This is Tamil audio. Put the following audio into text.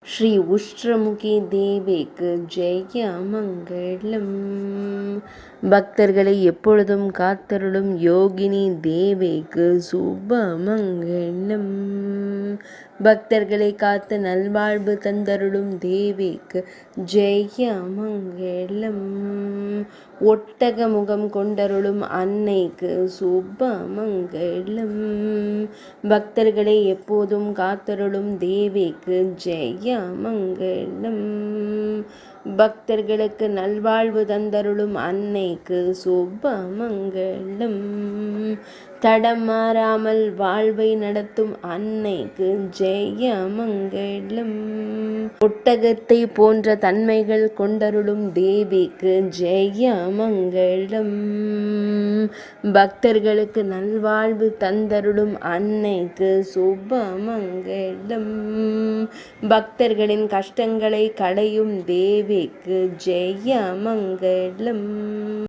ஸ்ரீ உஷ்ட்ரமுகி தேவிக்கு ஜெய மங்களம். பக்தர்களை எப்பொழுதும் காத்தருளும் யோகினி தேவிக்கு சுப மங்களம். பக்தர்களை காத்து நல்வாழ்வு தந்தருளும் தேவிக்கு ஜெய மங்களம். ஒட்டக முகம் கொண்டருளும் அன்னைக்கு சுப மங்களம். பக்தர்களை எப்போதும் காத்தருளும் தேவிக்கு ஜெய மங்களம். பக்தர்களுக்கு நல்வாழ்வு தந்தருளும் அன்னைக்கு சுப மங்களம். தடம் மாறாமல் வாழ்வை நடத்தும் அன்னைக்கு ஜெய மங்களம். ஒட்டகத்தை போன்ற தன்மைகள் கொண்டருளும் தேவிக்கு ஜெய மங்களம். பக்தர்களுக்கு நல்வாழ்வு தந்தருளும் அன்னைக்கு சுப மங்களம். பக்தர்களின் கஷ்டங்களை களையும் தேவிக்கு ஜெய மங்களம்.